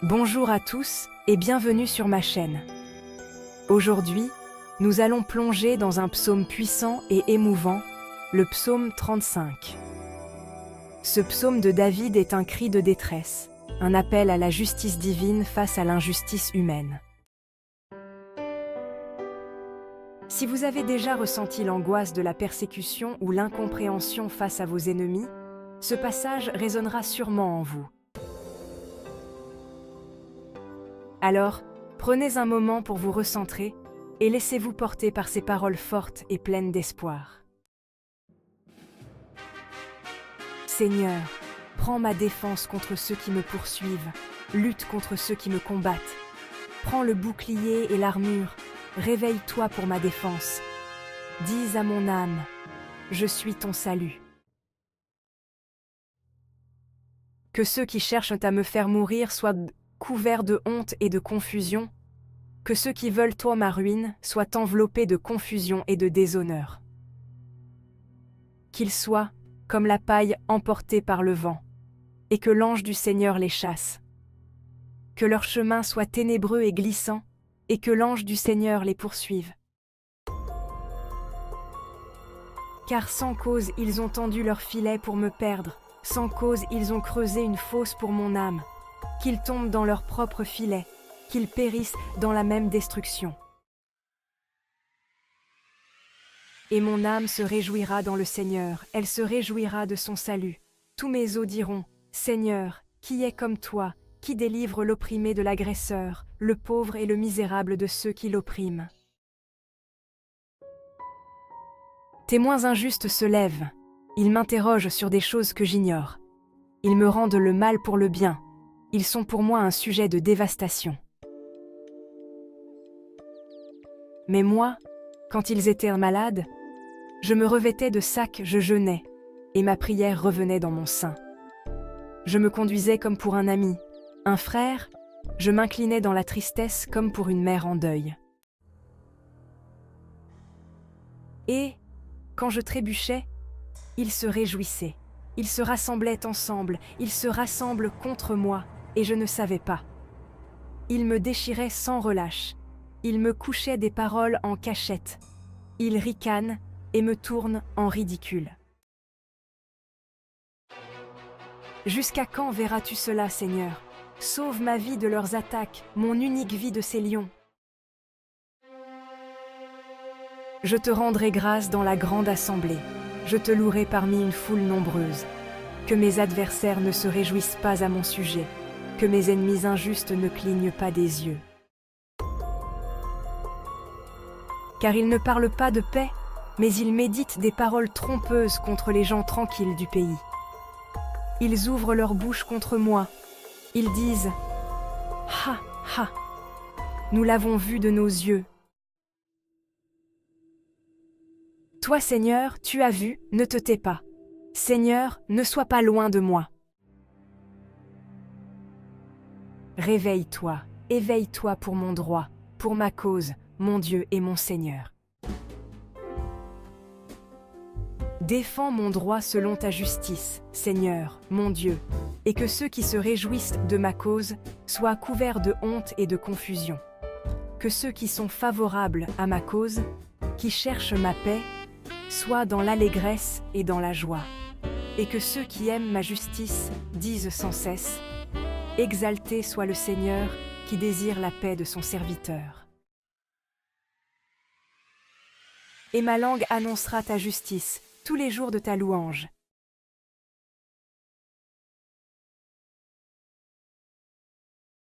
Bonjour à tous et bienvenue sur ma chaîne. Aujourd'hui, nous allons plonger dans un psaume puissant et émouvant, le psaume 35. Ce psaume de David est un cri de détresse, un appel à la justice divine face à l'injustice humaine. Si vous avez déjà ressenti l'angoisse de la persécution ou l'incompréhension face à vos ennemis, ce passage résonnera sûrement en vous. Alors, prenez un moment pour vous recentrer et laissez-vous porter par ces paroles fortes et pleines d'espoir. Seigneur, prends ma défense contre ceux qui me poursuivent, lutte contre ceux qui me combattent. Prends le bouclier et l'armure, réveille-toi pour ma défense. Dis à mon âme, je suis ton salut. Que ceux qui cherchent à me faire mourir soient couverts de honte et de confusion, que ceux qui veulent toi ma ruine soient enveloppés de confusion et de déshonneur. Qu'ils soient comme la paille emportée par le vent, et que l'ange du Seigneur les chasse. Que leur chemin soit ténébreux et glissant, et que l'ange du Seigneur les poursuive. Car sans cause ils ont tendu leur filet pour me perdre, sans cause ils ont creusé une fosse pour mon âme. Qu'ils tombent dans leur propre filet, qu'ils périssent dans la même destruction. Et mon âme se réjouira dans le Seigneur, elle se réjouira de son salut. Tous mes os diront, Seigneur, qui est comme toi, qui délivre l'opprimé de l'agresseur, le pauvre et le misérable de ceux qui l'oppriment. Témoins injustes se lèvent, ils m'interrogent sur des choses que j'ignore. Ils me rendent le mal pour le bien. Ils sont pour moi un sujet de dévastation. Mais moi, quand ils étaient malades, je me revêtais de sacs, je jeûnais, et ma prière revenait dans mon sein. Je me conduisais comme pour un ami, un frère, je m'inclinais dans la tristesse comme pour une mère en deuil. Et, quand je trébuchais, ils se réjouissaient, ils se rassemblaient ensemble, ils se rassemblent contre moi, et je ne savais pas. Ils me déchiraient sans relâche, ils me couchaient des paroles en cachette, ils ricanent et me tournent en ridicule. Jusqu'à quand verras-tu cela, Seigneur? Sauve ma vie de leurs attaques, mon unique vie de ces lions. Je te rendrai grâce dans la grande assemblée, je te louerai parmi une foule nombreuse. Que mes adversaires ne se réjouissent pas à mon sujet, que mes ennemis injustes ne clignent pas des yeux. Car ils ne parlent pas de paix, mais ils méditent des paroles trompeuses contre les gens tranquilles du pays. Ils ouvrent leur bouche contre moi, ils disent « Ha, ha ! Nous l'avons vu de nos yeux. » Toi, Seigneur, tu as vu, ne te tais pas. Seigneur, ne sois pas loin de moi. Réveille-toi, éveille-toi pour mon droit, pour ma cause, mon Dieu et mon Seigneur. Défends mon droit selon ta justice, Seigneur, mon Dieu, et que ceux qui se réjouissent de ma cause soient couverts de honte et de confusion. Que ceux qui sont favorables à ma cause, qui cherchent ma paix, soient dans l'allégresse et dans la joie. Et que ceux qui aiment ma justice disent sans cesse, exalté soit le Seigneur qui désire la paix de son serviteur. Et ma langue annoncera ta justice tous les jours de ta louange.